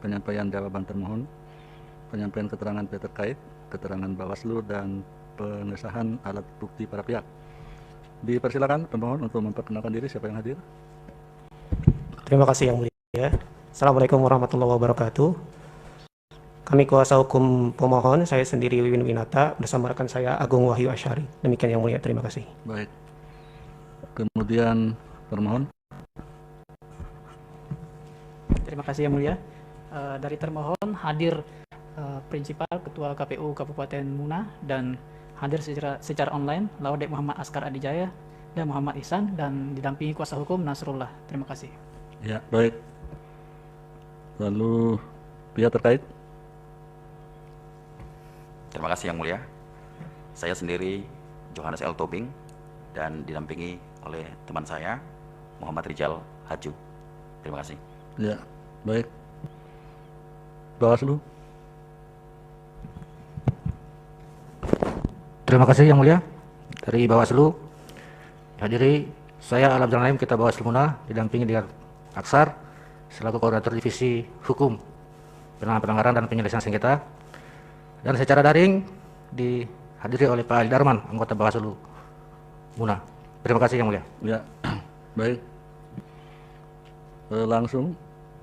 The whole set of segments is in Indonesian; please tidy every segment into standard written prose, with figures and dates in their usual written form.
penyampaian jawaban termohon, penyampaian keterangan pihak terkait, keterangan Bawaslu, dan pengesahan alat bukti para pihak. Dipersilakan pemohon untuk memperkenalkan diri, siapa yang hadir. Terima kasih Yang Mulia. Assalamualaikum warahmatullahi wabarakatuh. Kami kuasa hukum pemohon, saya sendiri Wiwin Winata, bersama rekan saya Agung Wahyu Asyari. Demikian Yang Mulia, terima kasih. Baik. Kemudian termohon. Terima kasih Yang Mulia. Dari termohon hadir Prinsipal Ketua KPU Kabupaten Muna dan hadir secara online Laode Muhammad Askar Adijaya dan Muhammad Ihsan, dan didampingi kuasa hukum Nasrullah. Terima kasih. Ya, baik. Lalu pihak terkait. Terima kasih Yang Mulia. Saya sendiri Johannes L. Tobing dan didampingi oleh teman saya Muhammad Rijal Haju. Terima kasih. Ya, baik. Bawaslu. Terima kasih Yang Mulia. Dari Bawaslu, hadiri saya Alam Jalanim kita Bawaslu Muna, didampingi dengan Aksar selaku Koordinator Divisi Hukum, Penanganan Pelanggaran dan Penyelesaian Sengketa, dan secara daring dihadiri oleh Pak Ali Darman, anggota Bawaslu Muna. Terima kasih Yang Mulia. Ya, baik. Langsung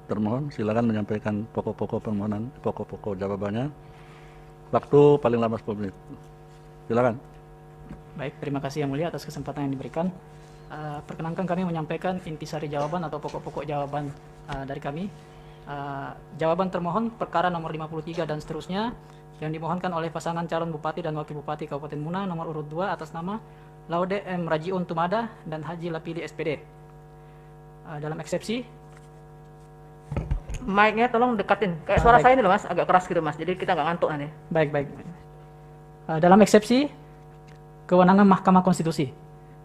termohon silakan menyampaikan pokok-pokok permohonan, pokok-pokok jawabannya. Waktu paling lama 10 menit. Silakan. Baik, terima kasih Yang Mulia atas kesempatan yang diberikan. Perkenankan kami menyampaikan intisari jawaban atau pokok-pokok jawaban dari kami. Jawaban termohon perkara nomor 53 dan seterusnya yang dimohonkan oleh pasangan calon Bupati dan Wakil Bupati Kabupaten Muna nomor urut 2 atas nama Laude M. Rajiun Tumada dan Haji Lapili SPD. Dalam eksepsi, mic-nya tolong dekatin. Kayak suara saya ini loh Mas, agak keras gitu Mas. Jadi kita nggak ngantuk nanti. baik. Dalam eksepsi, kewenangan Mahkamah Konstitusi.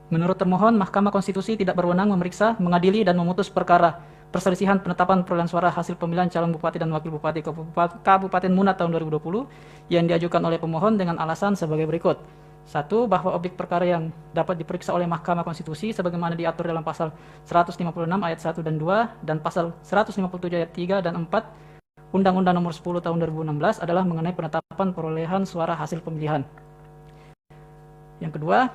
Menurut termohon, Mahkamah Konstitusi tidak berwenang memeriksa, mengadili, dan memutus perkara perselisihan penetapan perolehan suara hasil pemilihan calon Bupati dan Wakil Bupati Kabupaten Muna tahun 2020 yang diajukan oleh pemohon dengan alasan sebagai berikut. 1. Bahwa objek perkara yang dapat diperiksa oleh Mahkamah Konstitusi sebagaimana diatur dalam pasal 156 ayat 1 dan 2 dan pasal 157 ayat 3 dan 4 Undang-Undang nomor 10 tahun 2016 adalah mengenai penetapan perolehan suara hasil pemilihan. Yang kedua,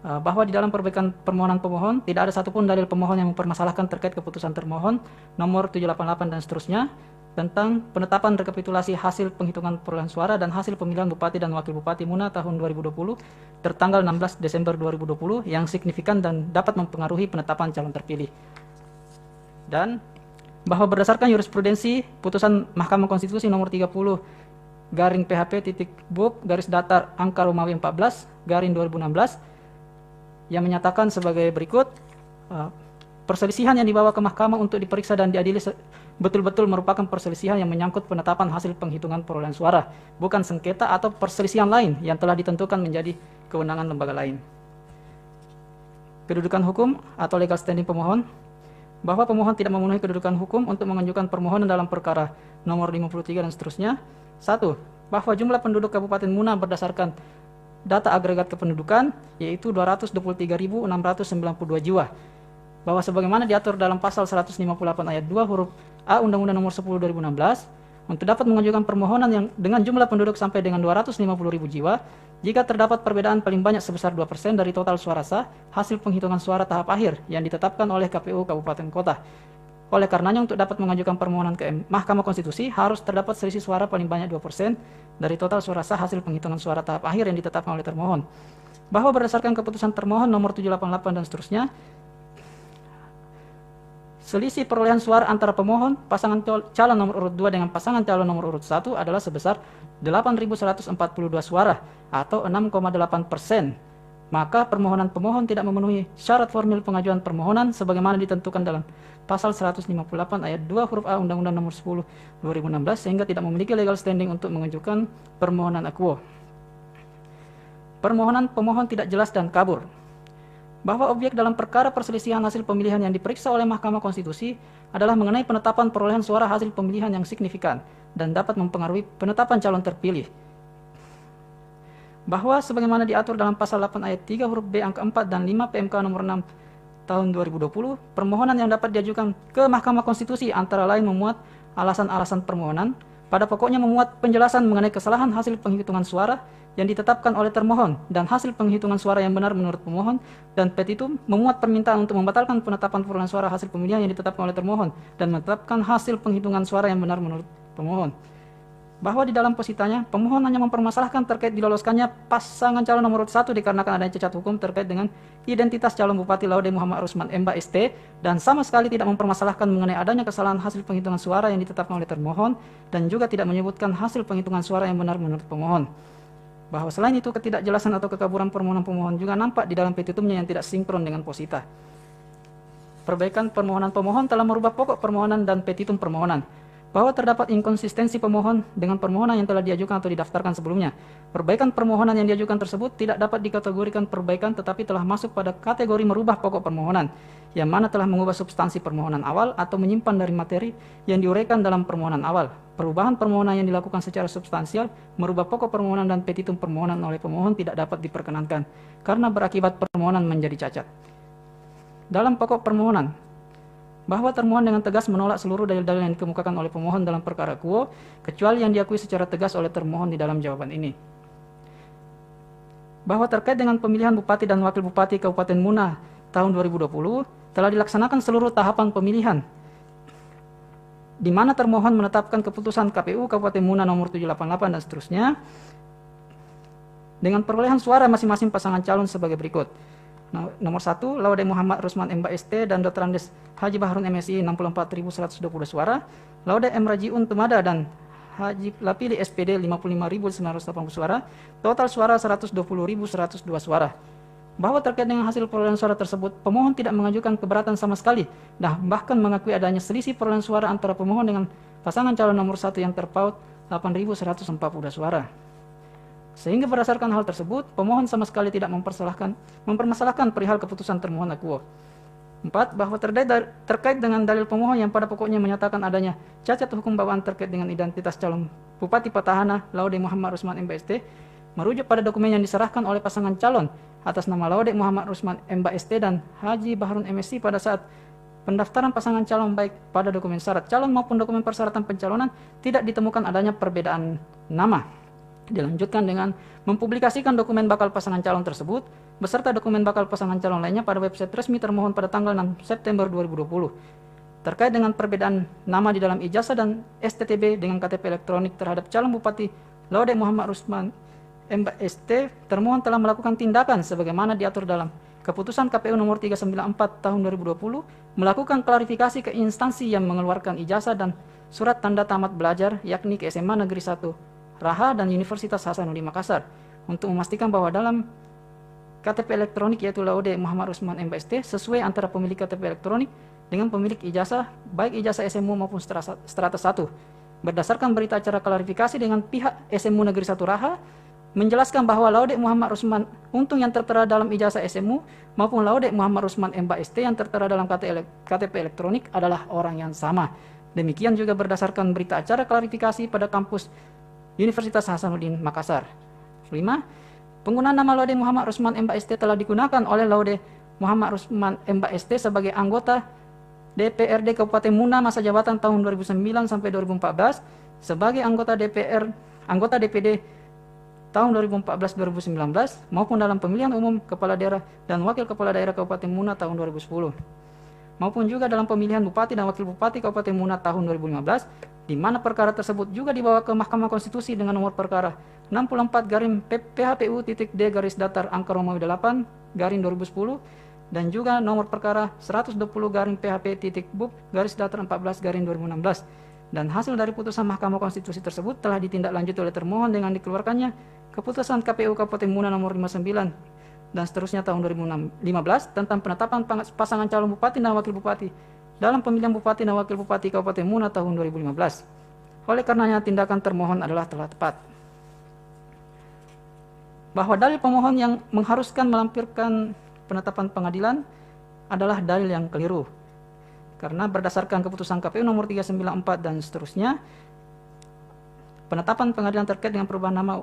bahwa di dalam perbaikan permohonan pemohon tidak ada satupun dalil pemohon yang mempermasalahkan terkait keputusan termohon nomor 788 dan seterusnya tentang penetapan rekapitulasi hasil penghitungan perolehan suara dan hasil pemilihan Bupati dan Wakil Bupati Muna tahun 2020 tertanggal 16 Desember 2020 yang signifikan dan dapat mempengaruhi penetapan calon terpilih. Dan bahwa berdasarkan jurisprudensi putusan Mahkamah Konstitusi nomor 30 garing PHP.BUP garis datar angka Romawi 14 garing 2016 yang menyatakan sebagai berikut, perselisihan yang dibawa ke mahkamah untuk diperiksa dan diadili betul-betul merupakan perselisihan yang menyangkut penetapan hasil penghitungan perolehan suara, bukan sengketa atau perselisihan lain yang telah ditentukan menjadi kewenangan lembaga lain. Kedudukan hukum atau legal standing pemohon, bahwa pemohon tidak memenuhi kedudukan hukum untuk mengajukan permohonan dalam perkara nomor 53 dan seterusnya. 1. Bahwa jumlah penduduk Kabupaten Muna berdasarkan data agregat kependudukan yaitu 223.692 jiwa. Bahwa sebagaimana diatur dalam pasal 158 ayat 2 huruf A Undang-Undang nomor 10 2016, untuk dapat mengajukan permohonan yang dengan jumlah penduduk sampai dengan 250.000 jiwa, jika terdapat perbedaan paling banyak sebesar 2% dari total suara sah hasil penghitungan suara tahap akhir yang ditetapkan oleh KPU Kabupaten Kota. Oleh karenanya untuk dapat mengajukan permohonan ke Mahkamah Konstitusi harus terdapat selisih suara paling banyak 2% dari total suara sah hasil penghitungan suara tahap akhir yang ditetapkan oleh termohon. Bahwa berdasarkan keputusan termohon nomor 788 dan seterusnya, selisih perolehan suara antara pemohon pasangan calon nomor urut 2 dengan pasangan calon nomor urut 1 adalah sebesar 8.142 suara atau 6,8%. Maka permohonan pemohon tidak memenuhi syarat formil pengajuan permohonan sebagaimana ditentukan dalam pasal 158 ayat 2 huruf A Undang-Undang nomor 10 2016 sehingga tidak memiliki legal standing untuk mengajukan permohonan akuo. Permohonan pemohon tidak jelas dan kabur. Bahwa objek dalam perkara perselisihan hasil pemilihan yang diperiksa oleh Mahkamah Konstitusi adalah mengenai penetapan perolehan suara hasil pemilihan yang signifikan dan dapat mempengaruhi penetapan calon terpilih. Bahwa sebagaimana diatur dalam pasal 8 ayat 3 huruf B angka 4 dan 5 PMK nomor 6 tahun 2020, permohonan yang dapat diajukan ke Mahkamah Konstitusi antara lain memuat alasan-alasan permohonan pada pokoknya memuat penjelasan mengenai kesalahan hasil penghitungan suara yang ditetapkan oleh termohon dan hasil penghitungan suara yang benar menurut pemohon, dan petitum memuat permintaan untuk membatalkan penetapan perolehan suara hasil pemilihan yang ditetapkan oleh termohon dan menetapkan hasil penghitungan suara yang benar menurut pemohon. Bahwa di dalam positanya, pemohon hanya mempermasalahkan terkait diloloskannya pasangan calon nomor 1 dikarenakan adanya cacat hukum terkait dengan identitas calon Bupati Laude Muhammad Rusman MBA ST, dan sama sekali tidak mempermasalahkan mengenai adanya kesalahan hasil penghitungan suara yang ditetapkan oleh termohon, dan juga tidak menyebutkan hasil penghitungan suara yang benar menurut pemohon. Bahwa selain itu, ketidakjelasan atau kekaburan permohonan pemohon juga nampak di dalam petitumnya yang tidak sinkron dengan posita. Perbaikan permohonan pemohon telah merubah pokok permohonan dan petitum permohonan. Bahwa terdapat inkonsistensi pemohon dengan permohonan yang telah diajukan atau didaftarkan sebelumnya. Perbaikan permohonan yang diajukan tersebut tidak dapat dikategorikan perbaikan tetapi telah masuk pada kategori merubah pokok permohonan, yang mana telah mengubah substansi permohonan awal atau menyimpan dari materi yang diuraikan dalam permohonan awal. Perubahan permohonan yang dilakukan secara substansial merubah pokok permohonan dan petitum permohonan oleh pemohon tidak dapat diperkenankan karena berakibat permohonan menjadi cacat. Dalam pokok permohonan, bahwa termohon dengan tegas menolak seluruh dalil-dalil yang dikemukakan oleh pemohon dalam perkara quo, kecuali yang diakui secara tegas oleh termohon di dalam jawaban ini. Bahwa terkait dengan pemilihan Bupati dan Wakil Bupati Kabupaten Muna tahun 2020, telah dilaksanakan seluruh tahapan pemilihan, di mana termohon menetapkan keputusan KPU Kabupaten Muna nomor 788 dan seterusnya, dengan perolehan suara masing-masing pasangan calon sebagai berikut. Nomor 1, Laude Muhammad Rusman MBA ST dan Dr. Andes Haji Bahrun MSI 64.120 suara, Laude M. Rajiun Tumada dan Haji Lapili SPD 55.980 suara, total suara 120.102 suara. Bahwa terkait dengan hasil perolehan suara tersebut, pemohon tidak mengajukan keberatan sama sekali, dan bahkan mengakui adanya selisih perolehan suara antara pemohon dengan pasangan calon nomor 1 yang terpaut 8.140 suara. Sehingga berdasarkan hal tersebut, pemohon sama sekali tidak mempermasalahkan perihal keputusan termohon akuo. 4. Bahwa terkait dengan dalil pemohon yang pada pokoknya menyatakan adanya cacat hukum bawaan terkait dengan identitas calon Bupati Petahana Laude Muhammad Rusman MBST, merujuk pada dokumen yang diserahkan oleh pasangan calon atas nama Laude Muhammad Rusman MBST dan Haji Bahrun MSI pada saat pendaftaran pasangan calon, baik pada dokumen syarat calon maupun dokumen persyaratan pencalonan, tidak ditemukan adanya perbedaan nama. Dilanjutkan dengan mempublikasikan dokumen bakal pasangan calon tersebut beserta dokumen bakal pasangan calon lainnya pada website resmi termohon pada tanggal 6 September 2020. Terkait dengan perbedaan nama di dalam ijazah dan STTB dengan KTP elektronik terhadap calon Bupati Laude Muhammad Rusman MBST, termohon telah melakukan tindakan sebagaimana diatur dalam Keputusan KPU nomor 394 tahun 2020, melakukan klarifikasi ke instansi yang mengeluarkan ijazah dan surat tanda tamat belajar, yakni ke SMA Negeri 1 Raha dan Universitas Hasanuddin Makassar, untuk memastikan bahwa dalam KTP elektronik yaitu Laude Muhammad Rusman MBST sesuai antara pemilik KTP elektronik dengan pemilik ijazah, baik ijazah SMU maupun strata 1. Berdasarkan berita acara klarifikasi dengan pihak SMU Negeri 1 Raha, menjelaskan bahwa Laude Muhammad Rusman Untung yang tertera dalam ijazah SMU maupun Laude Muhammad Rusman MBST yang tertera dalam KTP elektronik adalah orang yang sama. Demikian juga berdasarkan berita acara klarifikasi pada kampus Universitas Hasanuddin Makassar. 5. Penggunaan nama Laude Muhammad Rusman MBST telah digunakan oleh Laude Muhammad Rusman MBST sebagai anggota DPRD Kabupaten Muna masa jabatan tahun 2009 sampai 2014, sebagai anggota DPD tahun 2014-2019 maupun dalam pemilihan umum kepala daerah dan wakil kepala daerah Kabupaten Muna tahun 2010, maupun juga dalam pemilihan Bupati dan Wakil Bupati Kabupaten Muna tahun 2015, di mana perkara tersebut juga dibawa ke Mahkamah Konstitusi dengan nomor perkara 64/PHPU.D garis datar angka Romawi 8 garing 2010 dan juga nomor perkara 120/PHP.BUP garis datar 14 garing 2016. Dan hasil dari putusan Mahkamah Konstitusi tersebut telah ditindaklanjuti oleh termohon dengan dikeluarkannya keputusan KPU Kabupaten Muna nomor 59 dan seterusnya tahun 2015 tentang penetapan pasangan calon bupati dan wakil bupati dalam pemilihan bupati dan wakil bupati Kabupaten Muna tahun 2015. Oleh karenanya tindakan termohon adalah telah tepat. Bahwa dalil pemohon yang mengharuskan melampirkan penetapan pengadilan adalah dalil yang keliru. Karena berdasarkan keputusan KPU nomor 394 dan seterusnya, penetapan pengadilan terkait dengan perubahan nama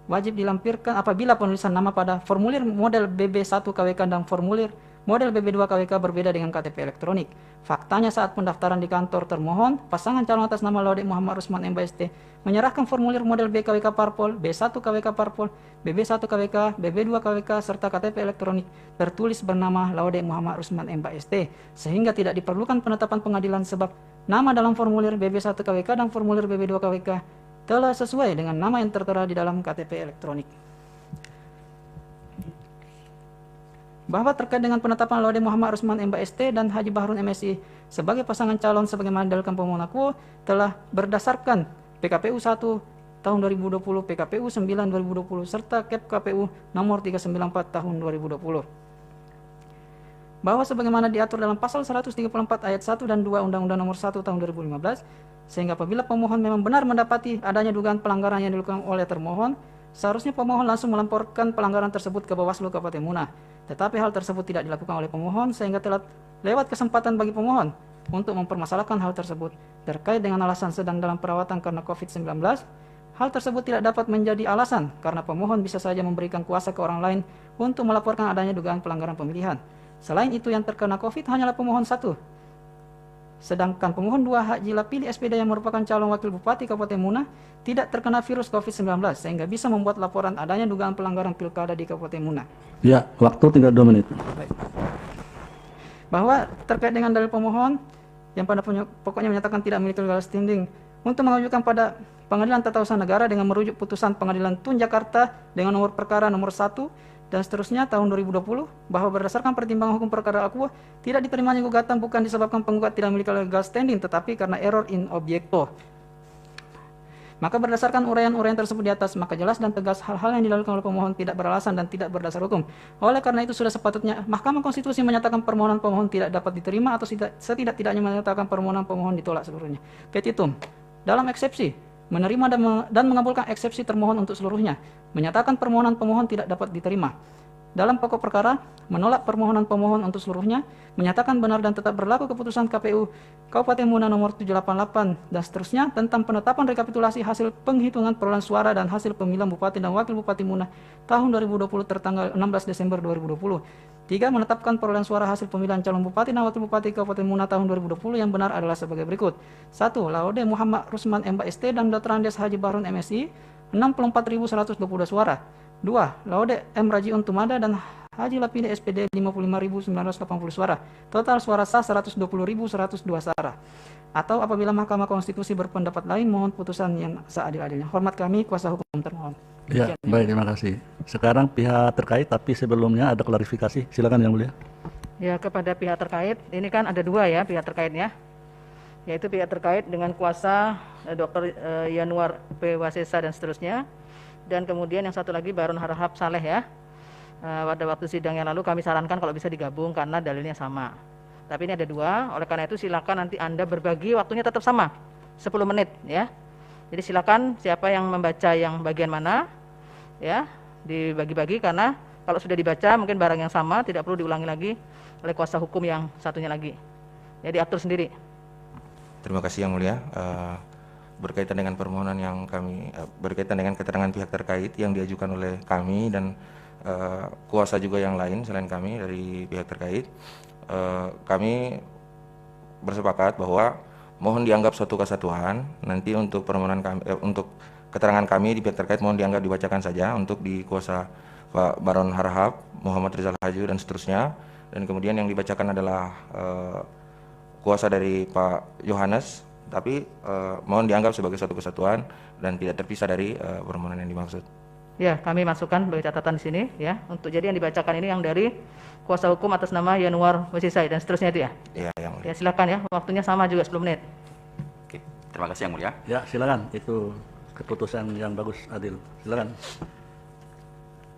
wajib dilampirkan apabila penulisan nama pada formulir model BB1 KWK dan formulir model BB2 KWK berbeda dengan KTP elektronik. Faktanya saat pendaftaran di kantor termohon, pasangan calon atas nama Laude Muhammad Rusman MBST menyerahkan formulir model BKWK Parpol, B1 KWK Parpol, BB1 KWK, BB2 KWK, serta KTP elektronik tertulis bernama Laude Muhammad Rusman MBST, sehingga tidak diperlukan penetapan pengadilan sebab nama dalam formulir BB1 KWK dan formulir BB2 KWK telah sesuai dengan nama yang tertera di dalam KTP elektronik. Bahwa terkait dengan penetapan Laude Muhammad Rusman MBST dan Haji Bahrun MSI sebagai pasangan calon sebagaimana dalilkan pemohon aku telah berdasarkan PKPU 1 tahun 2020, PKPU 9 2020 serta KEP KPU nomor 394 tahun 2020. Bahwa sebagaimana diatur dalam pasal 134 ayat 1 dan 2 Undang-Undang nomor 1 tahun 2015, sehingga apabila pemohon memang benar mendapati adanya dugaan pelanggaran yang dilakukan oleh termohon, seharusnya pemohon langsung melaporkan pelanggaran tersebut ke Bawaslu Kabupaten Muna. Tetapi hal tersebut tidak dilakukan oleh pemohon sehingga telah lewat kesempatan bagi pemohon untuk mempermasalahkan hal tersebut. Terkait dengan alasan sedang dalam perawatan karena COVID-19, hal tersebut tidak dapat menjadi alasan karena pemohon bisa saja memberikan kuasa ke orang lain untuk melaporkan adanya dugaan pelanggaran pemilihan. Selain itu yang terkena COVID hanyalah pemohon 1. Sedangkan pemohon 2 Haji Lapili SPD yang merupakan calon wakil bupati Kabupaten Muna tidak terkena virus COVID-19 sehingga bisa membuat laporan adanya dugaan pelanggaran pilkada di Kabupaten Muna. Ya, waktu tinggal 2 menit. Baik. Bahwa terkait dengan dalil pemohon yang pada pokoknya menyatakan tidak memiliki legal standing untuk mengajukan pada Pengadilan Tata Usaha Negara dengan merujuk putusan Pengadilan Tun Jakarta dengan nomor perkara nomor 1 dan seterusnya tahun 2020 bahwa berdasarkan pertimbangan hukum perkara aku tidak diterimanya gugatan bukan disebabkan penggugat tidak memiliki legal standing tetapi karena error in objecto. Maka berdasarkan uraian-uraian tersebut di atas, maka jelas dan tegas hal-hal yang dilakukan oleh pemohon tidak beralasan dan tidak berdasar hukum. Oleh karena itu sudah sepatutnya Mahkamah Konstitusi menyatakan permohonan pemohon tidak dapat diterima atau setidak-tidaknya menyatakan permohonan pemohon ditolak seluruhnya. Petitum. Dalam eksepsi, menerima dan mengabulkan eksepsi termohon untuk seluruhnya, menyatakan permohonan pemohon tidak dapat diterima. Dalam pokok perkara, menolak permohonan pemohon untuk seluruhnya, menyatakan benar dan tetap berlaku keputusan KPU Kabupaten Muna nomor 788 dan seterusnya tentang penetapan rekapitulasi hasil penghitungan perolehan suara dan hasil pemilihan Bupati dan Wakil Bupati Muna tahun 2020 tertanggal 16 Desember 2020. 3. Menetapkan perolehan suara hasil pemilihan calon Bupati dan Wakil Bupati Kabupaten Muna tahun 2020 yang benar adalah sebagai berikut. 1. Laude Muhammad Rusman MBST dan Dr. Andes Haji Bahrun MSI 64.122 suara. 2. Laude M. Rajiun Tumada dan Haji Lapide SPD 55.980 suara. Total suara sah 120.102 suara. Atau apabila Mahkamah Konstitusi berpendapat lain, mohon putusan yang seadil-adilnya. Hormat kami, kuasa hukum termohon. Ya, baik, terima kasih. Sekarang pihak terkait, tapi sebelumnya ada klarifikasi. Silakan Yang Mulia. Ya, kepada pihak terkait, ini kan ada 2 ya pihak terkaitnya, yaitu pihak terkait dengan kuasa Dr. Yanuar P. Wasesa dan seterusnya, dan kemudian yang satu lagi Bahrun Harahap Saleh ya. Pada waktu sidang yang lalu kami sarankan kalau bisa digabung karena dalilnya sama. Tapi ini ada 2, oleh karena itu silakan nanti Anda berbagi waktunya tetap sama, 10 menit ya. Jadi silakan siapa yang membaca yang bagian mana ya, dibagi-bagi karena kalau sudah dibaca mungkin barang yang sama tidak perlu diulangi lagi oleh kuasa hukum yang satunya lagi. Ya diatur sendiri. Terima kasih Yang Mulia. Berkaitan dengan permohonan yang kami berkaitan dengan keterangan pihak terkait yang diajukan oleh kami dan kuasa juga yang lain selain kami dari pihak terkait, kami bersepakat bahwa mohon dianggap suatu kesatuan. Nanti untuk permohonan kami, untuk keterangan kami di pihak terkait mohon dianggap dibacakan saja untuk di kuasa Pak Bahrun Harahap, Muhammad Rizal Haju dan seterusnya. Dan kemudian yang dibacakan adalah kuasa dari Pak Yohanes, tapi mohon dianggap sebagai suatu kesatuan dan tidak terpisah dari permohonan yang dimaksud. Ya, kami masukkan sebagai catatan di sini ya. Untuk jadi yang dibacakan ini yang dari kuasa hukum atas nama Yanuar Wasisai dan seterusnya itu ya. Iya, Yang Mulia. Ya, silakan ya. Waktunya sama juga 10 menit. Oke, terima kasih Yang Mulia. Ya, silakan. Itu keputusan yang bagus, adil. Silakan.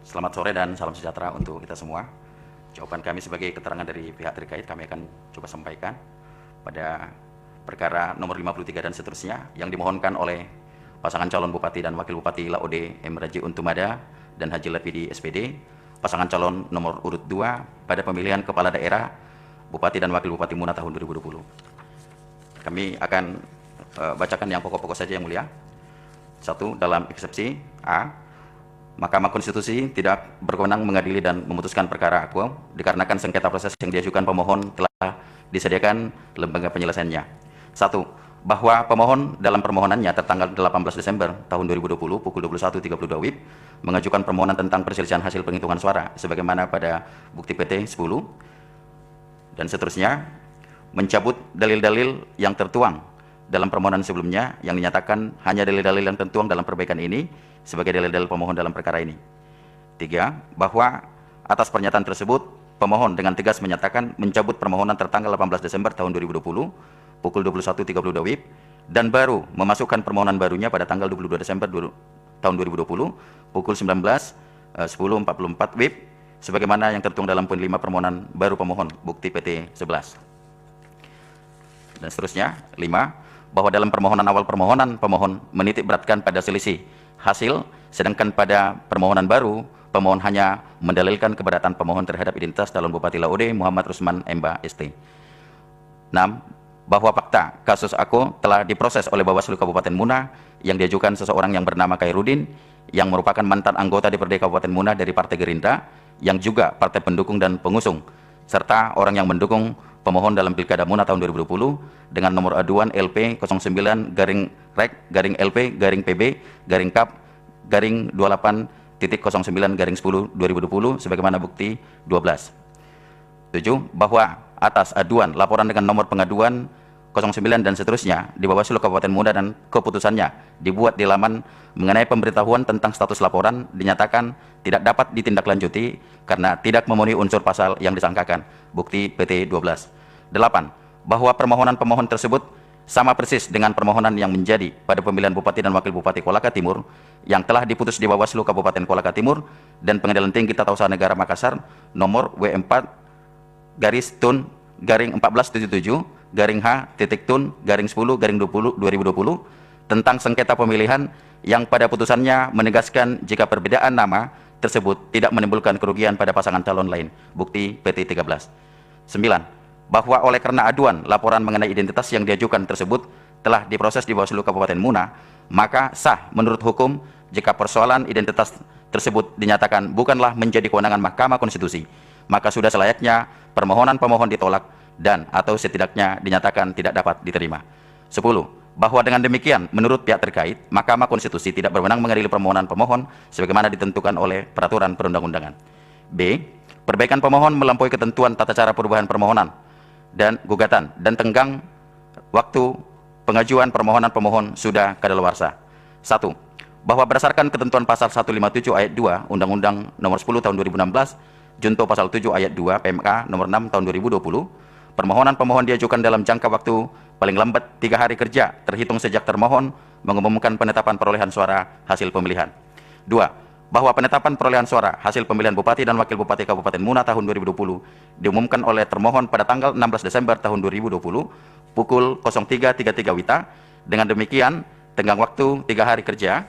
Selamat sore dan salam sejahtera untuk kita semua. Jawaban kami sebagai keterangan dari pihak terkait kami akan coba sampaikan pada perkara nomor 53 dan seterusnya yang dimohonkan oleh pasangan calon Bupati dan Wakil Bupati Laude M. Rajiun Tumada dan Haji Lapidi SPD, pasangan calon nomor urut 2 pada pemilihan Kepala Daerah Bupati dan Wakil Bupati Muna tahun 2020. Kami akan bacakan yang pokok-pokok saja Yang Mulia. 1. Dalam eksepsi A, Mahkamah Konstitusi tidak berwenang mengadili dan memutuskan perkara akuo dikarenakan sengketa proses yang diajukan pemohon telah disediakan lembaga penyelesaiannya. 1. Bahwa pemohon dalam permohonannya tertanggal 18 Desember tahun 2020 pukul 21.32 WIB mengajukan permohonan tentang perselisihan hasil penghitungan suara sebagaimana pada bukti PT 10 dan seterusnya, mencabut dalil-dalil yang tertuang dalam permohonan sebelumnya yang dinyatakan hanya dalil-dalil yang tertuang dalam perbaikan ini sebagai dalil-dalil pemohon dalam perkara ini. 3. Bahwa atas pernyataan tersebut, pemohon dengan tegas menyatakan mencabut permohonan tertanggal 18 Desember tahun 2020 pukul 21.32 WIB dan baru memasukkan permohonan barunya pada tanggal 22 Desember tahun 2020 pukul 19.10.44 WIB sebagaimana yang tertuang dalam poin 5 permohonan baru pemohon bukti PT 11. Dan seterusnya, 5. Bahwa dalam permohonan awal permohonan, pemohon menitik beratkan pada selisih hasil, sedangkan pada permohonan baru, pemohon hanya mendalilkan keberatan pemohon terhadap identitas calon Bupati Laude Muhammad Rusman Emba ST. 6. Bahwa fakta kasus Ako telah diproses oleh Bawaslu Kabupaten Muna yang diajukan seseorang yang bernama Khairudin yang merupakan mantan anggota DPRD Kabupaten Muna dari Partai Gerindra yang juga partai pendukung dan pengusung serta orang yang mendukung pemohon dalam Pilkada Muna tahun 2020 dengan nomor aduan LP 09-REC-PB-PB-28.09-10-2020 sebagaimana bukti 12. 7. Bahwa atas aduan laporan dengan nomor pengaduan 09 dan seterusnya di Bawaslu Kabupaten Muna dan keputusannya dibuat di laman mengenai pemberitahuan tentang status laporan dinyatakan tidak dapat ditindaklanjuti karena tidak memenuhi unsur pasal yang disangkakan. Bukti PT 12. 8. Bahwa permohonan pemohon tersebut sama persis dengan permohonan yang menjadi pada pemilihan Bupati dan Wakil Bupati Kolaka Timur yang telah diputus di Bawaslu Kabupaten Kolaka Timur dan Pengadilan Tinggi Tata Usaha Negara Makassar nomor W4-Tun-1477-H-Tun-10-2020 tentang sengketa pemilihan yang pada putusannya menegaskan jika perbedaan nama tersebut tidak menimbulkan kerugian pada pasangan calon lain. Bukti PT 13. 9. Bahwa oleh karena aduan laporan mengenai identitas yang diajukan tersebut telah diproses di Bawaslu Kabupaten Muna, maka sah menurut hukum jika persoalan identitas tersebut dinyatakan bukanlah menjadi kewenangan Mahkamah Konstitusi, maka sudah selayaknya permohonan pemohon ditolak dan atau setidaknya dinyatakan tidak dapat diterima. 10. Bahwa dengan demikian, menurut pihak terkait, Mahkamah Konstitusi tidak berwenang mengadili permohonan pemohon sebagaimana ditentukan oleh peraturan perundang-undangan. B. Perbaikan pemohon melampaui ketentuan tata cara perubahan permohonan dan gugatan dan tenggang waktu pengajuan permohonan pemohon sudah kadaluarsa. 1. Bahwa berdasarkan ketentuan pasal 157 ayat 2 Undang-Undang Nomor 10 Tahun 2016, junto pasal 7 ayat 2 PMK Nomor 6 Tahun 2020, permohonan pemohon diajukan dalam jangka waktu paling lambat 3 hari kerja terhitung sejak termohon mengumumkan penetapan perolehan suara hasil pemilihan. 2. Bahwa penetapan perolehan suara hasil pemilihan Bupati dan Wakil Bupati Kabupaten Muna tahun 2020 diumumkan oleh termohon pada tanggal 16 Desember tahun 2020 pukul 03.33 WITA. Dengan demikian, tenggang waktu 3 hari kerja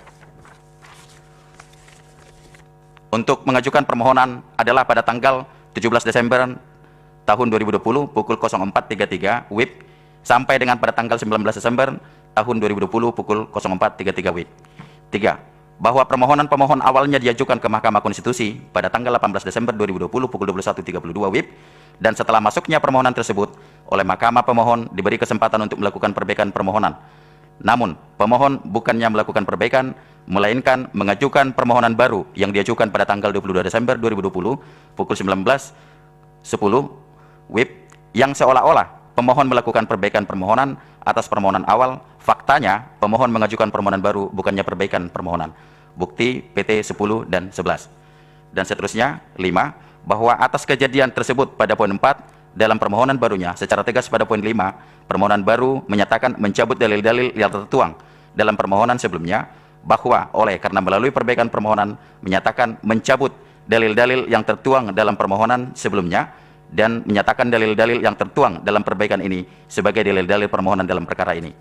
untuk mengajukan permohonan adalah pada tanggal 17 Desember tahun 2020 pukul 04.33 WIB sampai dengan pada tanggal 19 Desember tahun 2020 pukul 04.33 WIB. 3. Bahwa permohonan pemohon awalnya diajukan ke Mahkamah Konstitusi pada tanggal 18 Desember 2020 pukul 21.32 WIB dan setelah masuknya permohonan tersebut oleh Mahkamah pemohon diberi kesempatan untuk melakukan perbaikan permohonan. Namun, pemohon bukannya melakukan perbaikan, melainkan mengajukan permohonan baru yang diajukan pada tanggal 22 Desember 2020 pukul 19.10 WIB yang seolah-olah pemohon melakukan perbaikan permohonan atas permohonan awal. Faktanya, pemohon mengajukan permohonan baru bukannya perbaikan permohonan. Bukti PT 10 dan 11. Dan seterusnya, 5. Bahwa atas kejadian tersebut pada poin 4 dalam permohonan barunya secara tegas pada poin 5, permohonan baru menyatakan mencabut dalil-dalil yang tertuang dalam permohonan sebelumnya, bahwa oleh karena melalui perbaikan permohonan menyatakan mencabut dalil-dalil yang tertuang dalam permohonan sebelumnya dan menyatakan dalil-dalil yang tertuang dalam perbaikan ini sebagai dalil-dalil permohonan dalam perkara ini.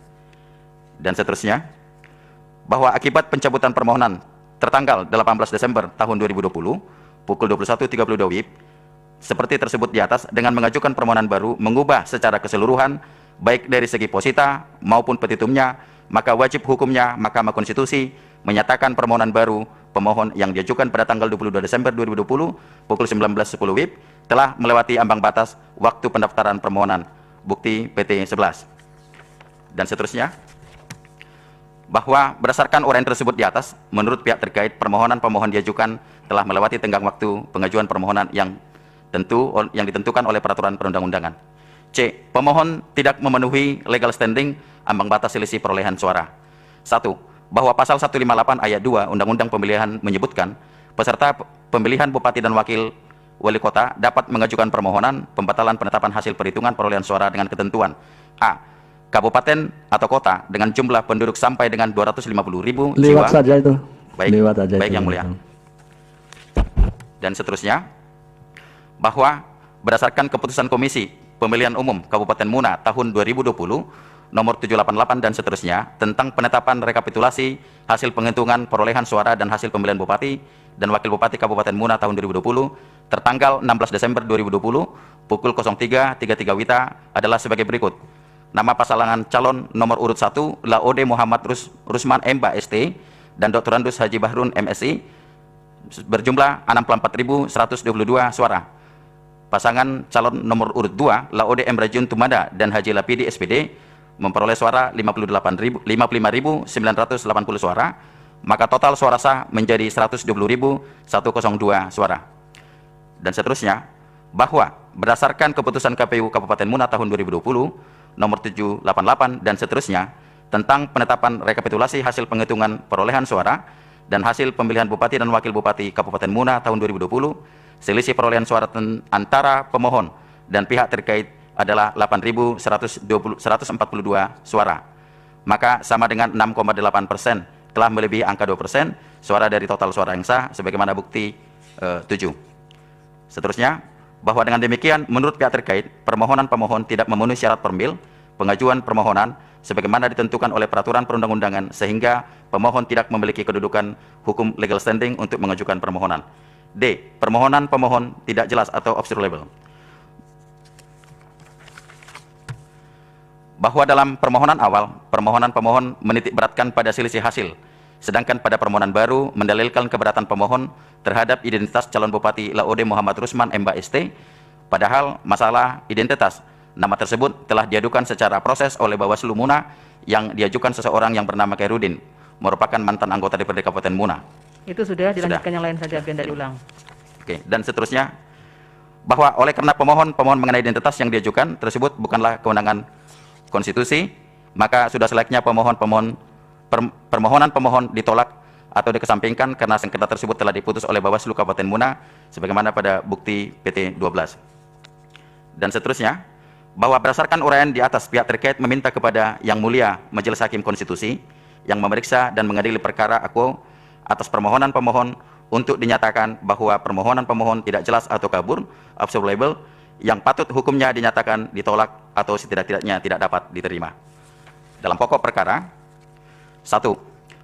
Dan seterusnya, bahwa akibat pencabutan permohonan tertanggal 18 Desember tahun 2020 pukul 21.32 WIB seperti tersebut di atas dengan mengajukan permohonan baru mengubah secara keseluruhan baik dari segi posita maupun petitumnya, maka wajib hukumnya Mahkamah Konstitusi menyatakan permohonan baru pemohon yang diajukan pada tanggal 22 Desember 2020 pukul 19.10 WIB telah melewati ambang batas waktu pendaftaran permohonan bukti PT 11. Dan seterusnya, bahwa berdasarkan uraian tersebut di atas, menurut pihak terkait, permohonan pemohon diajukan telah melewati tenggang waktu pengajuan permohonan yang ditentukan oleh peraturan perundang-undangan. C. Pemohon tidak memenuhi legal standing ambang batas selisih perolehan suara. 1. Bahwa pasal 158 ayat 2 Undang-Undang Pemilihan menyebutkan peserta pemilihan bupati dan wakil wali kota dapat mengajukan permohonan pembatalan penetapan hasil perhitungan perolehan suara dengan ketentuan: A. Kabupaten atau kota dengan jumlah penduduk sampai dengan 250.000 jiwa. Lewat saja itu. Baik, Lewat aja baik itu. Yang Mulia. Dan seterusnya, bahwa berdasarkan keputusan Komisi Pemilihan Umum Kabupaten Muna tahun 2020 nomor 788 dan seterusnya tentang penetapan rekapitulasi hasil penghitungan perolehan suara dan hasil pemilihan bupati dan wakil bupati Kabupaten Muna tahun 2020 tertanggal 16 Desember 2020 pukul 03.33 WITA adalah sebagai berikut. Nama pasangan calon nomor urut 1 Laode Muhammad Rusman Emba ST dan Dr. Andus Haji Bahrun MSI berjumlah 64.122 suara. Pasangan calon nomor urut 2 Laode M. Rajun Tumada dan Haji Lapidi SPD memperoleh suara 55.980 suara, maka total suara sah menjadi 120.102 suara. Dan seterusnya, bahwa berdasarkan keputusan KPU Kabupaten Muna tahun 2020 nomor 788 dan seterusnya tentang penetapan rekapitulasi hasil penghitungan perolehan suara dan hasil pemilihan bupati dan wakil bupati Kabupaten Muna tahun 2020, selisih perolehan suara antara pemohon dan pihak terkait adalah 8.142 suara. Maka sama dengan 6,8% telah melebihi angka 2% suara dari total suara yang sah sebagaimana bukti 7. Seterusnya, bahwa dengan demikian menurut pihak terkait permohonan pemohon tidak memenuhi syarat formil pengajuan permohonan sebagaimana ditentukan oleh peraturan perundang-undangan sehingga pemohon tidak memiliki kedudukan hukum legal standing untuk mengajukan permohonan. D. Permohonan pemohon tidak jelas atau obstruable. Bahwa dalam permohonan awal, permohonan pemohon menitik beratkan pada selisih hasil, sedangkan pada permohonan baru mendalilkan keberatan pemohon terhadap identitas calon bupati Laode Muhammad Rusman Emba ST, padahal masalah identitas nama tersebut telah diadukan secara proses oleh Bawaslu Muna yang diajukan seseorang yang bernama Khairudin, merupakan mantan anggota DPRD Kabupaten Muna. Itu sudah dilanjutkan yang lain saja, biar tidak diulang. Oke, dan seterusnya, bahwa oleh karena pemohon mengenai identitas yang diajukan tersebut bukanlah kewenangan konstitusi, maka sudah selayaknya permohonan pemohon ditolak atau dikesampingkan karena sengketa tersebut telah diputus oleh Bawaslu Kabupaten Muna sebagaimana pada bukti PT 12. Dan seterusnya, bahwa berdasarkan uraian di atas pihak terkait meminta kepada Yang Mulia Majelis Hakim Konstitusi yang memeriksa dan mengadili perkara aku atas permohonan pemohon untuk dinyatakan bahwa permohonan pemohon tidak jelas atau kabur, obstruable, yang patut hukumnya dinyatakan ditolak atau setidak-tidaknya tidak dapat diterima. Dalam pokok perkara, 1.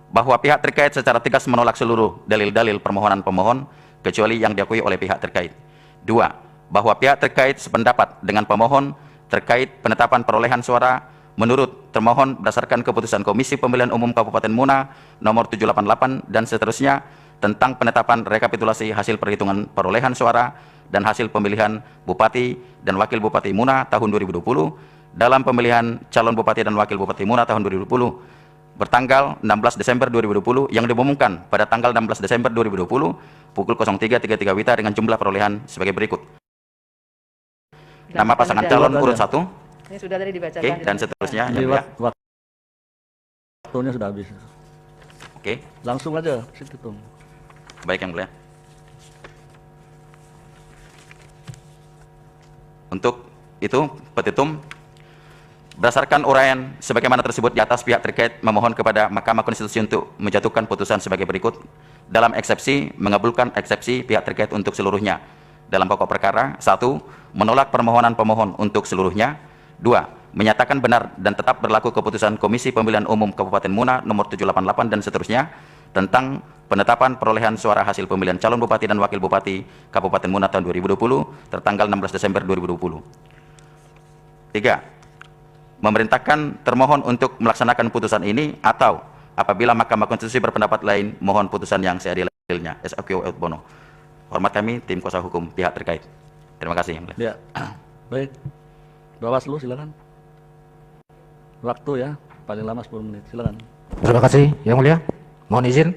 Bahwa pihak terkait secara tegas menolak seluruh dalil-dalil permohonan pemohon kecuali yang diakui oleh pihak terkait. 2. Bahwa pihak terkait sependapat dengan pemohon terkait penetapan perolehan suara menurut termohon berdasarkan keputusan Komisi Pemilihan Umum Kabupaten Muna nomor 788 dan seterusnya tentang penetapan rekapitulasi hasil perhitungan perolehan suara dan hasil pemilihan Bupati dan Wakil Bupati Muna tahun 2020 dalam pemilihan calon Bupati dan Wakil Bupati Muna tahun 2020 bertanggal 16 Desember 2020 yang diumumkan pada tanggal 16 Desember 2020 pukul 03.33 WITA dengan jumlah perolehan sebagai berikut. Nama pasangan calon urut 1. Ini sudah tadi dibacakan. Oke, dan seterusnya. Lewat waktunya sudah habis. Oke, Langsung aja situ tuh. baik Yang Mulia. Untuk itu, petitum berdasarkan uraian sebagaimana tersebut di atas, pihak terkait memohon kepada Mahkamah Konstitusi untuk menjatuhkan putusan sebagai berikut. Dalam eksepsi, mengabulkan eksepsi pihak terkait untuk seluruhnya. Dalam pokok perkara, 1. Menolak permohonan pemohon untuk seluruhnya. 2. Menyatakan benar dan tetap berlaku keputusan Komisi Pemilihan Umum Kabupaten Muna nomor 788 dan seterusnya tentang penetapan perolehan suara hasil pemilihan calon Bupati dan Wakil Bupati Kabupaten Muna tahun 2020 tertanggal 16 Desember 2020. 3. Memerintahkan termohon untuk melaksanakan putusan ini atau apabila Mahkamah Konstitusi berpendapat lain, mohon putusan yang seadil dalilnya SAQ et bono. Hormat kami, tim kuasa hukum pihak terkait. Terima kasih Yang Mulia. Ya, baik. Bawaslu silakan. Waktu ya, paling lama 10 menit. Silakan. Terima kasih Yang Mulia. Mohon izin,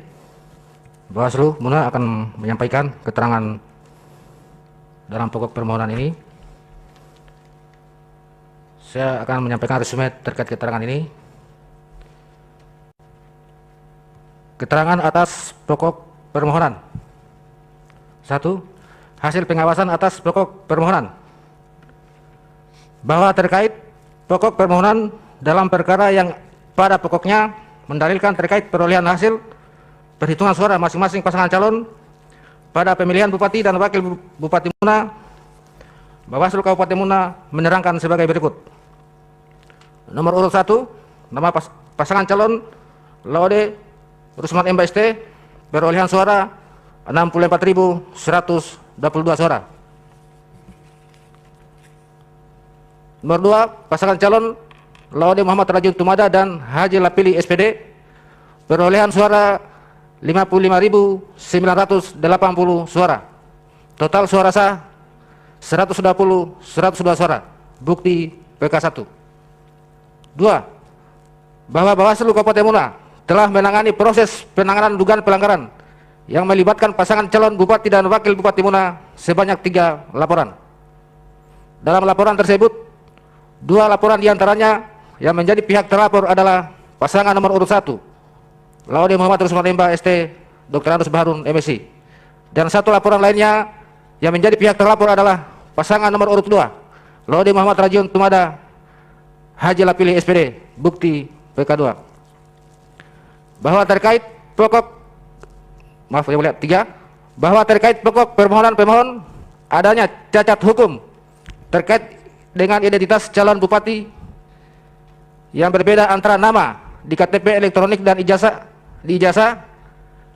Bawaslu Muna akan menyampaikan keterangan dalam pokok permohonan ini. Saya akan menyampaikan resume terkait keterangan ini. Keterangan atas pokok permohonan. 1. Hasil pengawasan atas pokok permohonan. Bahwa terkait pokok permohonan dalam perkara yang pada pokoknya mendalilkan terkait perolehan hasil perhitungan suara masing-masing pasangan calon pada pemilihan Bupati dan Wakil Bupati Muna, Bawaslu Kabupaten Muna menerangkan sebagai berikut. Nomor urut 1, nama pasangan calon Laude Rusman M. ST, perolehan suara 64.122 suara. Nomor 2, pasangan calon Laude Muhammad Rajun Tumada dan Haji Lapili SPD, perolehan suara 55.980 suara. Total suara sah 120 suara. Bukti PK1. 2. Bahwa Bawaslu Kabupaten Muna telah menangani proses penanganan dugaan pelanggaran yang melibatkan pasangan calon Bupati dan Wakil Bupati Muna sebanyak 3 laporan. Dalam laporan tersebut, 2 laporan diantaranya yang menjadi pihak terlapor adalah pasangan nomor urut 1, Laude Muhammad Rusman Emba ST, Dr. Anus Baharun MSc. Dan 1 laporan lainnya yang menjadi pihak terlapor adalah pasangan nomor urut 2, Laude Muhammad Rajun Tumada Haji Lapili SPD, bukti PK2. Bahwa terkait pokok, maaf Yang Mulia, 3, bahwa terkait pokok permohonan pemohon adanya cacat hukum terkait dengan identitas calon bupati yang berbeda antara nama di KTP elektronik dan ijazah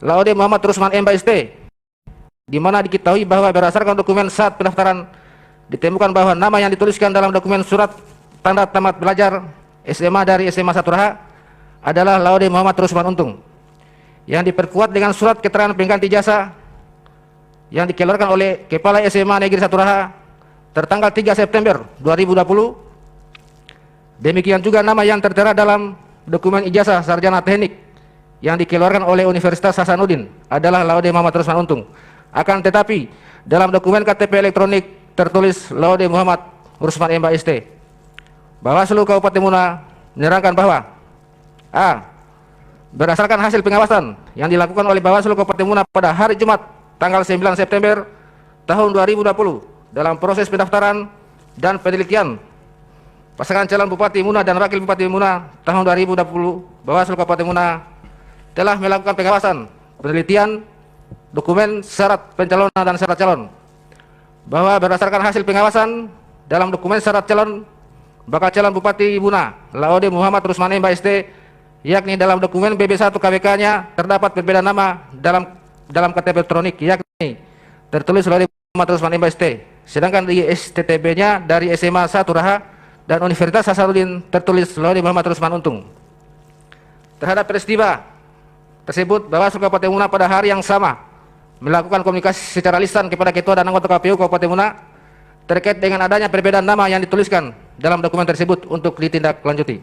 Laude Muhammad Rusman Emba ST, di mana diketahui bahwa berdasarkan dokumen saat pendaftaran ditemukan bahwa nama yang dituliskan dalam dokumen surat tanda tamat belajar SMA dari SMA 1 Raha adalah Laude Muhammad Rusman Untung, yang diperkuat dengan surat keterangan pengganti jasa yang dikeluarkan oleh Kepala SMA Negeri 1 Raha tertanggal 3 September 2020. Demikian juga nama yang tertera dalam dokumen ijazah sarjana teknik yang dikeluarkan oleh Universitas Hasanuddin adalah Laude Muhammad Rusman Untung. Akan tetapi dalam dokumen KTP elektronik tertulis Laude Muhammad Rusman Emba ST. Bawaslu Kabupaten Muna menerangkan bahwa A. Berdasarkan hasil pengawasan yang dilakukan oleh Bawaslu Kabupaten Muna pada hari Jumat tanggal 9 September tahun 2020 dalam proses pendaftaran dan penelitian pasangan calon Bupati Muna dan Wakil Bupati Muna tahun 2020, Bawaslu Kabupaten Muna telah melakukan pengawasan, penelitian, dokumen syarat pencalonan dan syarat calon. Bahwa berdasarkan hasil pengawasan dalam dokumen syarat calon bakal calon Bupati Muna Laude Muhammad Rusman Emba ST, yakni dalam dokumen BB1 KWK-nya terdapat perbedaan nama dalam KTP elektronik, yakni tertulis Laude Muhammad Rusman Emba ST, sedangkan di STTB-nya dari SMA 1 Raha dan Universitas Hasanuddin tertulis Laude Muhammad Rusman Untung. Terhadap peristiwa tersebut, Bawaslu Kabupaten Muna pada hari yang sama melakukan komunikasi secara lisan kepada Ketua dan anggota KPU Kabupaten Muna terkait dengan adanya perbedaan nama yang dituliskan dalam dokumen tersebut untuk ditindaklanjuti.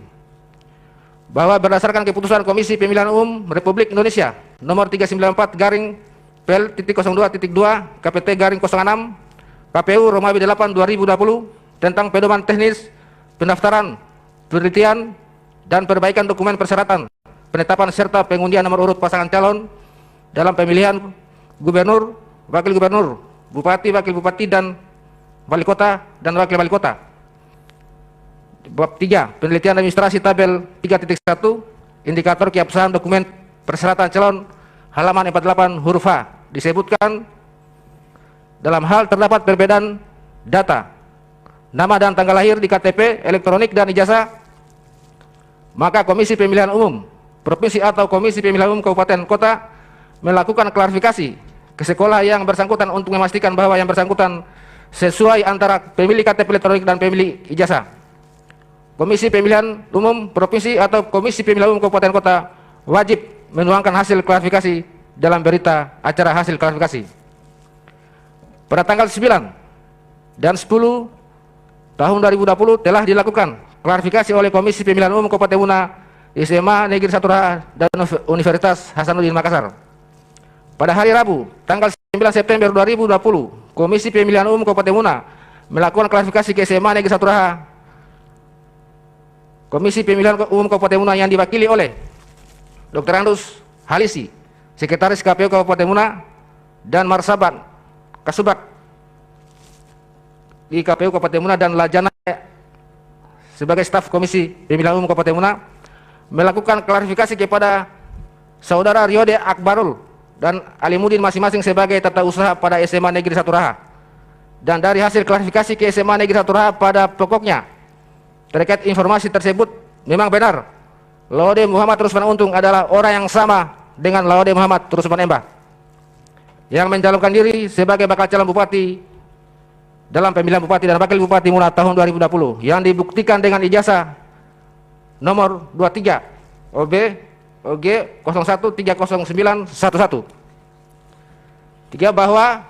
Bahwa berdasarkan keputusan Komisi Pemilihan Umum Republik Indonesia nomor 394 garing PL.02.2 KPT garing 06 KPU Romawi 8 2020 tentang pedoman teknis pendaftaran, penelitian, dan perbaikan dokumen persyaratan penetapan serta pengundian nomor urut pasangan calon dalam pemilihan gubernur, wakil gubernur, bupati, wakil bupati, dan wali kota dan wakil wali kota. Bab 3, penelitian administrasi tabel 3.1, indikator keabsahan dokumen persyaratan calon, halaman 48 huruf H, disebutkan dalam hal terdapat perbedaan data nama dan tanggal lahir di KTP elektronik dan ijazah, maka Komisi Pemilihan Umum Provinsi atau Komisi Pemilihan Umum Kabupaten Kota melakukan klarifikasi ke sekolah yang bersangkutan untuk memastikan bahwa yang bersangkutan sesuai antara pemilik KTP elektronik dan pemilik ijazah. Komisi Pemilihan Umum Provinsi atau Komisi Pemilihan Umum Kabupaten Kota wajib menuangkan hasil klarifikasi dalam berita acara hasil klarifikasi. Pada tanggal 9 dan 10 tahun 2020 telah dilakukan klarifikasi oleh Komisi Pemilihan Umum Kabupaten Muna, SMA Negeri 1 Raha dan Universitas Hasanuddin Makassar. Pada hari Rabu, tanggal 9 September 2020, Komisi Pemilihan Umum Kabupaten Muna melakukan klarifikasi ke SMA Negeri 1 Raha. Komisi Pemilihan Umum Kabupaten Muna yang diwakili oleh Dr. Andus Halisi, Sekretaris KPU Kabupaten Muna, dan Marsaban Kasubag di KPU Kabupaten Muna dan Lajana sebagai staf Komisi Pemilihan Umum Kabupaten Muna melakukan klarifikasi kepada Saudara Riode Akbarul dan Alimuddin masing-masing sebagai tata usaha pada SMA Negeri 1 Raha. Dan dari hasil klarifikasi ke SMA Negeri 1 Raha pada pokoknya terkait informasi tersebut memang benar Laude Muhammad Rusman Untung adalah orang yang sama dengan Laude Muhammad Rusman Embah yang mencalonkan diri sebagai bakal calon bupati dalam pemilihan bupati dan wakil bupati Muna tahun 2020 yang dibuktikan dengan ijazah nomor 23 OB OG 01309111. 3 bahwa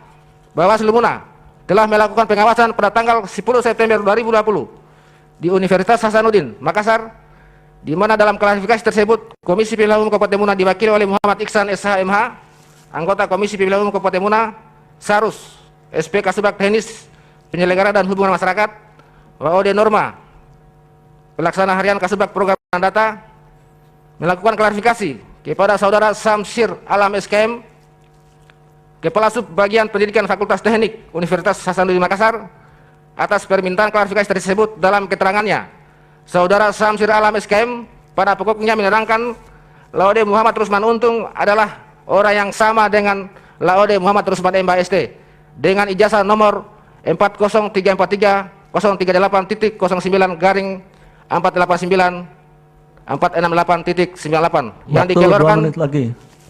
Bawaslu Muna telah melakukan pengawasan pada tanggal 10 September 2020 di Universitas Hasanuddin Makassar, di mana dalam klarifikasi tersebut Komisi Pemilihan Umum Kabupaten Muna diwakili oleh Muhammad Iksan SHMH, anggota Komisi Pemilihan Umum Kabupaten Muna, Sarus SP Kasubag Teknis Penyelenggara dan Hubungan Masyarakat, WOD Norma Pelaksana Harian Kasubag Program dan Data, melakukan klarifikasi kepada Saudara Samsir Alam SKM, Kepala Sub Bagian Pendidikan Fakultas Teknik Universitas Hasanuddin Makassar, atas permintaan klarifikasi tersebut. Dalam keterangannya, Saudara Samsir Alam SKM pada pokoknya menerangkan Laude Muhammad Rusman Untung adalah orang yang sama dengan Laude Muhammad Rusman Embah ST dengan ijazah nomor 403343-489-468.98 yang Waktu 2 dikeluarkan menit lagi.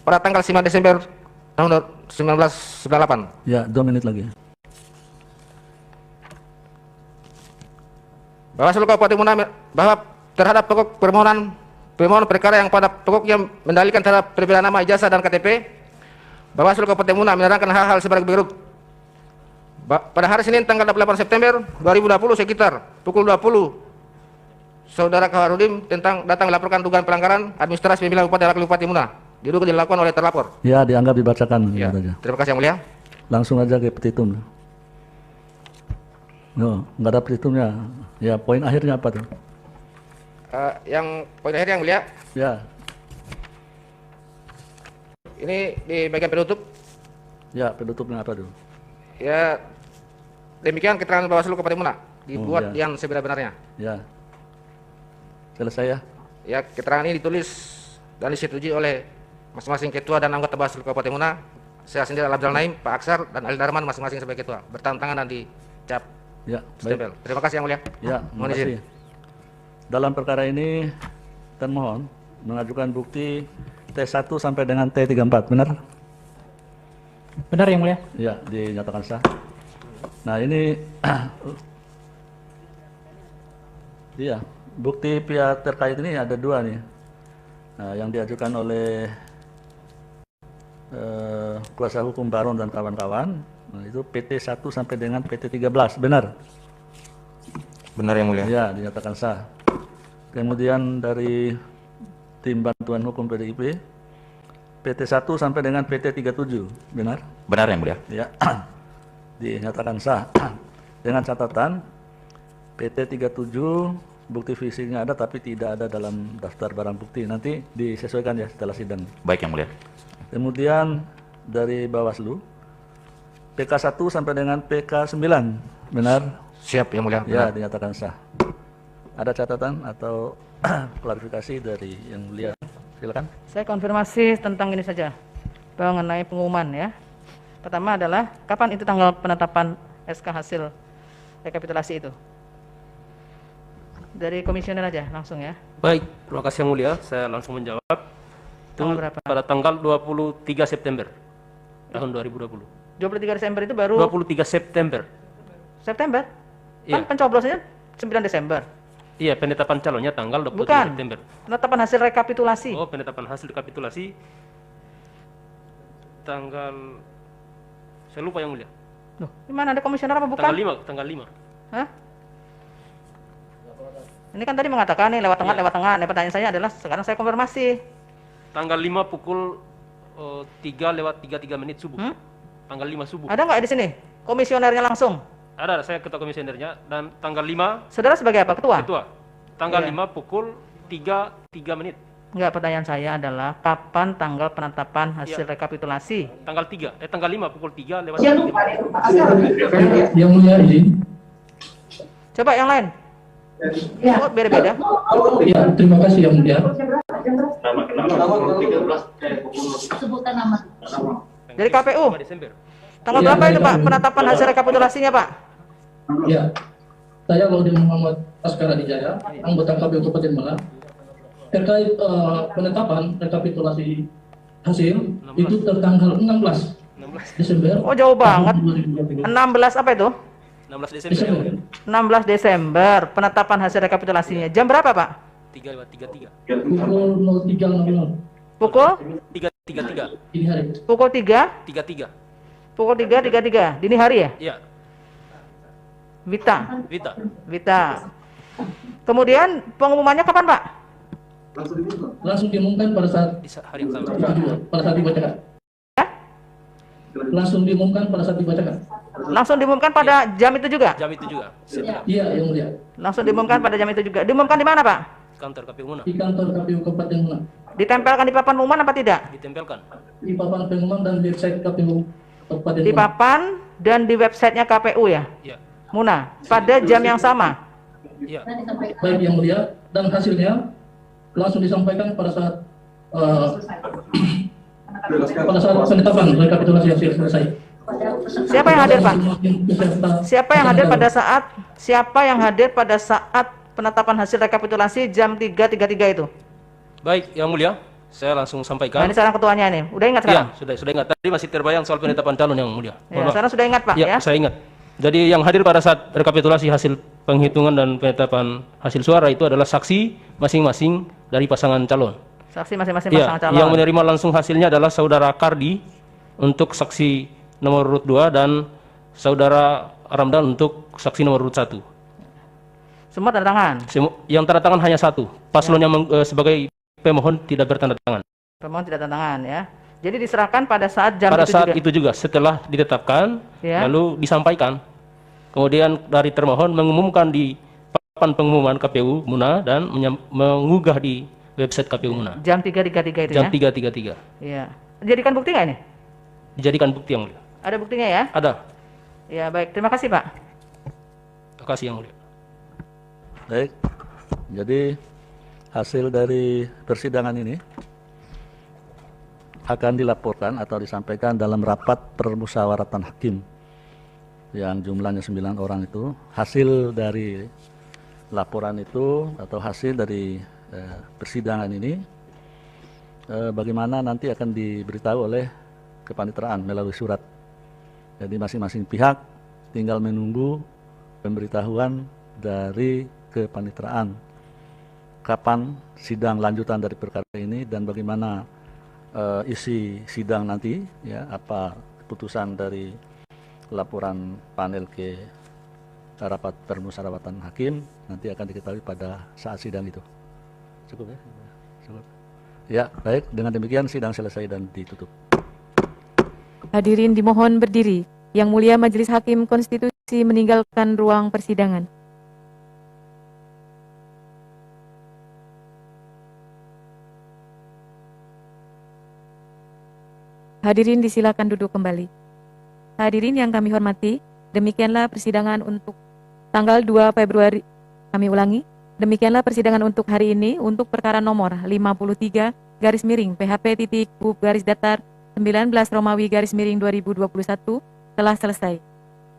pada tanggal 9 Desember tahun 1998. Ya, 2 menit lagi. Bawaslu Kabupaten Muna bahwa terhadap pokok pemohon perkara yang pada pokoknya mendalilkan terhadap perbedaan nama, ijazah dan KTP, Bawaslu Kabupaten Muna menerangkan hal-hal sebagai berikut. Pada hari Senin tanggal 28 September 2020 sekitar pukul 20, Saudara Kaharudin datang melaporkan dugaan pelanggaran administrasi pemilihan bupati dan wakil bupati Muna diduga dilakukan oleh terlapor. Ya, dianggap dibacakan. Ya, Saja. terima kasih yang mulia. Langsung aja ke petitum. No, nggak ada petitumnya. Ya, poin akhirnya apa tuh? Yang poin akhir yang mulia, Ya, ini di bagian penutup. ya penutupnya apa tuh? Ya, demikian keterangan Bawaslu Kabupaten Muna dibuat ya. yang sebenar-benarnya. Ya, selesai ya. Ya, keterangan ini ditulis dan disetujui oleh masing-masing ketua dan anggota Bawaslu Kabupaten Muna. Saya sendiri Alabdul Naim, Pak Aksar dan Ali Darman masing-masing sebagai ketua. Bertantangan dan dicap Ya, stempel. baik. Terima kasih yang mulia. Ya, Mohon terima izin. kasih. Dalam perkara ini termohon mengajukan bukti T1 sampai dengan T34, benar? Benar yang mulia. Ya, dinyatakan sah. Nah, ini iya, bukti pihak terkait ini ada 2 nih. Nah, yang diajukan oleh kuasa hukum Baron dan kawan-kawan, nah, itu PT 1 sampai dengan PT 13, benar? Benar yang mulia. Ya, dinyatakan sah. Kemudian dari tim bantuan hukum PDIP, PT 1 sampai dengan PT 37, benar? Benar yang mulia. Ya, dinyatakan sah. Dengan catatan PT 37 bukti fisiknya ada tapi tidak ada dalam daftar barang bukti. Nanti disesuaikan ya setelah sidang. Baik yang mulia. Kemudian dari Bawaslu PK 1 sampai dengan PK 9, benar? Siap yang mulia. Ya, dinyatakan sah. Ada catatan atau klarifikasi dari yang mulia? Silakan. Saya konfirmasi tentang ini saja, mengenai pengumuman ya. Pertama adalah kapan itu tanggal penetapan SK hasil rekapitulasi itu? Dari komisioner aja langsung ya. Baik, terima kasih yang mulia. Saya langsung menjawab. Itu Tanggal berapa? pada tanggal 23 September tahun 2020. 23 Desember itu baru 23 September. September? Iya. Kan pencoblosannya 9 Desember. Iya, penetapan calonnya tanggal 23 Bukan. September. Penetapan hasil rekapitulasi. Oh, penetapan hasil rekapitulasi tanggal, saya lupa yang mulia. Loh, di mana ada komisioner apa bukan? Tanggal 5. Hah? Ini kan tadi mengatakan nih lewat tengah, Iya. lewat tengah. Nah, pertanyaan saya adalah sekarang saya konfirmasi. Tanggal 5 pukul 3:33 subuh. Tanggal 5 subuh. Ada nggak di sini komisionernya langsung? Ada, saya ketua komisionernya, dan tanggal 5 Saudara sebagai apa? Ketua? ketua. Tanggal Iya. 5 pukul 3:03. Enggak, pertanyaan saya adalah kapan tanggal penetapan hasil Iya. rekapitulasi? Tanggal 5 pukul 3:03. Yang mulia izin. Coba yang lain. Oh, beda-beda. Ya, terima kasih yang mulia. Sebutkan nama. Dari KPU. Desember. Tanggal Iya, berapa itu baik, Pak Pak. penetapan hasil rekapitulasinya Pak? Ya, saya Laude Muhammad Askara Dijaya, anggota KPU Kabupaten Malang. Terkait penetapan rekapitulasi hasil itu tertanggal 16 Desember. Oh, jauh banget. 2023. 16 apa itu? 16 Desember. yang mulia. 16 Desember penetapan hasil rekapitulasinya. Jam berapa Pak? 3:33. Pukul 03.00 Pukul 3:33. dini hari. pukul 3, 33. pukul 3:33 dini hari ya? Iya, Vita. Vita. Kemudian pengumumannya kapan Pak? Langsung diumumkan pada saat Di hari yang sama. itu juga, pada saat dibacakan. Ya? Langsung diumumkan pada saat dibacakan. Langsung diumumkan pada jam itu juga? Jam itu juga. Setelah Iya, yang mulia. Langsung diumumkan pada jam itu juga. Diumumkan di mana Pak? kantor KPU Muna Di kantor KPU Kabupaten Malang. Ditempelkan di papan pengumuman apa tidak? ditempelkan. Di papan pengumuman dan website KPU Kabupaten Di Malang. papan dan di websitenya KPU ya? Iya. Muna, pada jam yang sama. Iya. Baik yang mulia, dan hasilnya langsung disampaikan pada saat penetapan rekapitulasi hasil selesai. Siapa yang hadir Pak? Peserta Siapa yang hadir pada saat penetapan hasil rekapitulasi jam 3.33 itu? Baik, yang mulia, saya langsung Nah, sampaikan. ini sekarang ketuanya nih. Udah ingat Iya, sekarang? sudah ingat. Tadi masih terbayang soal penetapan calon yang mulia. Mohon Ya, maaf. sekarang sudah ingat Pak Ya, ya? saya ingat. Jadi yang hadir pada saat rekapitulasi hasil penghitungan dan penetapan hasil suara itu adalah saksi masing-masing dari pasangan calon. Saksi masing-masing Iya, pasangan calon. yang menerima langsung hasilnya adalah saudara Kardi untuk saksi nomor urut 2 dan saudara Ramdan untuk saksi nomor urut 1. Semua tanda tangan. Yang tanda tangan hanya satu. Paslon yang sebagai pemohon tidak bertanda tangan. Pemohon tidak tanda tangan ya. Jadi diserahkan pada saat jam Pada itu saat juga. itu juga setelah ditetapkan, Ya. lalu disampaikan. Kemudian dari termohon mengumumkan di papan pengumuman KPU Muna dan mengunggah di website KPU Muna. Jam 3.33 itu Jam ya? 3.33. Iya. Dijadikan bukti nggak ini? Dijadikan bukti yang mulia. Ada buktinya ya? Ada. Ya baik. Terima kasih Pak. Terima kasih yang mulia. Baik, jadi hasil dari persidangan ini akan dilaporkan atau disampaikan dalam rapat permusyawaratan hakim yang jumlahnya 9 orang itu. Hasil dari laporan itu atau hasil dari persidangan ini bagaimana nanti akan diberitahu oleh kepaniteraan melalui surat. Jadi masing-masing pihak tinggal menunggu pemberitahuan dari kepaniteraan kapan sidang lanjutan dari perkara ini dan bagaimana isi sidang nanti, ya, apa keputusan dari laporan panel ke rapat permusyawaratan hakim nanti akan diketahui pada saat sidang itu. Cukup ya? Cukup. Ya, baik. Dengan demikian sidang selesai dan ditutup. Hadirin dimohon berdiri. Yang Mulia Majelis Hakim Konstitusi meninggalkan ruang persidangan. Hadirin disilakan duduk kembali. Hadirin yang kami hormati, demikianlah persidangan untuk tanggal 2 Februari. Kami ulangi, demikianlah persidangan untuk hari ini untuk perkara nomor 53 garis miring PHP titik BUP garis datar 19 Romawi garis miring 2021 telah selesai.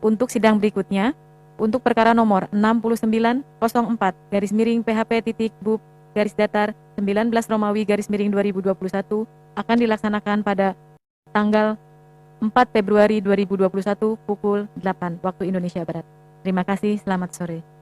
Untuk sidang berikutnya, untuk perkara nomor 6904 garis miring PHP titik BUP garis datar 19 Romawi garis miring 2021 akan dilaksanakan pada tanggal 4 Februari 2021 pukul 8 waktu Indonesia Barat. Terima kasih, selamat sore.